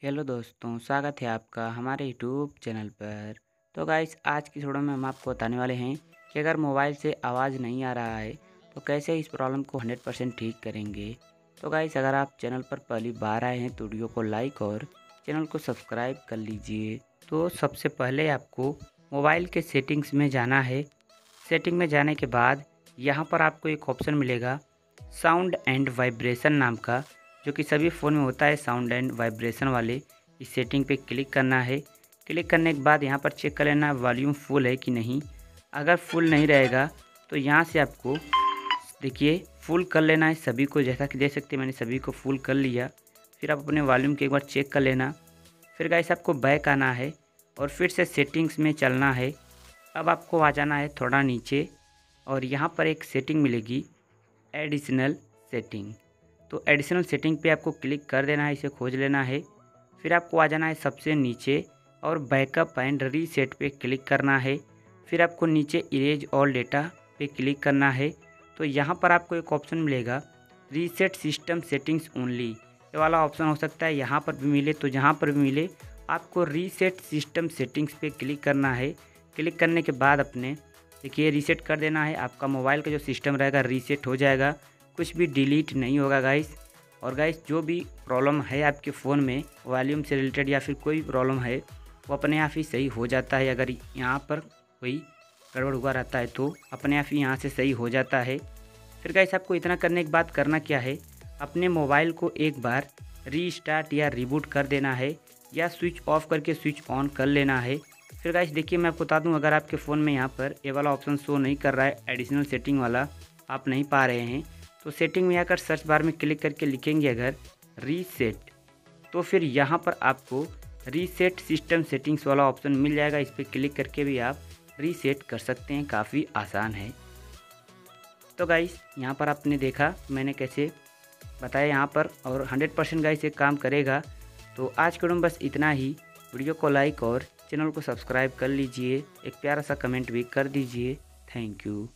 Hello दोस्तों, स्वागत है आपका हमारे यूट्यूब चैनल पर। तो गाइस, आज की वीडियो में हम आपको बताने वाले हैं कि अगर मोबाइल से आवाज़ नहीं आ रहा है तो कैसे इस प्रॉब्लम को 100% ठीक करेंगे। तो गाइस, अगर आप चैनल पर पहली बार आए हैं तो वीडियो को लाइक और चैनल को सब्सक्राइब कर लीजिए। तो सबसे पहले आपको मोबाइल के सेटिंग्स में जाना है। सेटिंग में जाने के बाद यहाँ पर आपको एक ऑप्शन मिलेगा साउंड एंड वाइब्रेशन नाम का, जो कि सभी फ़ोन में होता है। साउंड एंड वाइब्रेशन वाले इस सेटिंग पे क्लिक करना है। क्लिक करने के बाद यहाँ पर चेक कर लेना वॉल्यूम फुल है कि नहीं। अगर फुल नहीं रहेगा तो यहाँ से आपको देखिए फुल कर लेना है सभी को। जैसा कि देख सकते हैं मैंने सभी को फुल कर लिया। फिर आप अपने वॉल्यूम के एक बार चेक कर लेना। फिर गाइस आपको बैक आना है और फिर से सेटिंग्स में चलना है। अब आपको आ जाना है थोड़ा नीचे और यहाँ पर एक सेटिंग मिलेगी एडिशनल सेटिंग। तो एडिशनल सेटिंग पे आपको क्लिक कर देना है, इसे खोज लेना है। फिर आपको आ जाना है सबसे नीचे और बैकअप एंड रीसेट पे क्लिक करना है। फिर आपको नीचे इरेज ऑल डेटा पे क्लिक करना है। तो यहाँ पर आपको एक ऑप्शन मिलेगा रीसेट सिस्टम सेटिंग्स ओनली। ये वाला ऑप्शन हो सकता है यहाँ पर भी मिले, तो जहाँ पर भी मिले आपको रीसेट सिस्टम सेटिंग्स पे क्लिक करना है। क्लिक करने के बाद अपने देखिए रीसेट कर देना है। आपका मोबाइल का जो सिस्टम रहेगा रीसेट हो जाएगा, कुछ भी डिलीट नहीं होगा गाइस। और गाइस, जो भी प्रॉब्लम है आपके फ़ोन में वॉल्यूम से रिलेटेड या फिर कोई प्रॉब्लम है वो अपने आप ही सही हो जाता है। अगर यहाँ पर कोई गड़बड़ हुआ रहता है तो अपने आप ही यहाँ से सही हो जाता है। फिर गाइस, आपको इतना करने के बाद करना क्या है, अपने मोबाइल को एक बार रीस्टार्ट या रिबूट कर देना है या स्विच ऑफ करके स्विच ऑन कर लेना है। फिर गाइस देखिए, मैं आपको बता दूं, अगर आपके फ़ोन में यहाँ पर ये वाला ऑप्शन शो नहीं कर रहा है, एडिशनल सेटिंग वाला आप नहीं पा रहे हैं, तो सेटिंग में आकर सर्च बार में क्लिक करके लिखेंगे अगर रीसेट, तो फिर यहाँ पर आपको रीसेट सिस्टम सेटिंग्स वाला ऑप्शन मिल जाएगा। इस पर क्लिक करके भी आप रीसेट कर सकते हैं, काफ़ी आसान है। तो गाइस, यहाँ पर आपने देखा मैंने कैसे बताया यहाँ पर, और 100% गाइस ये काम करेगा। तो आज के वीडियो में बस इतना ही। वीडियो को लाइक और चैनल को सब्सक्राइब कर लीजिए। एक प्यारा सा कमेंट भी कर दीजिए। Thank you.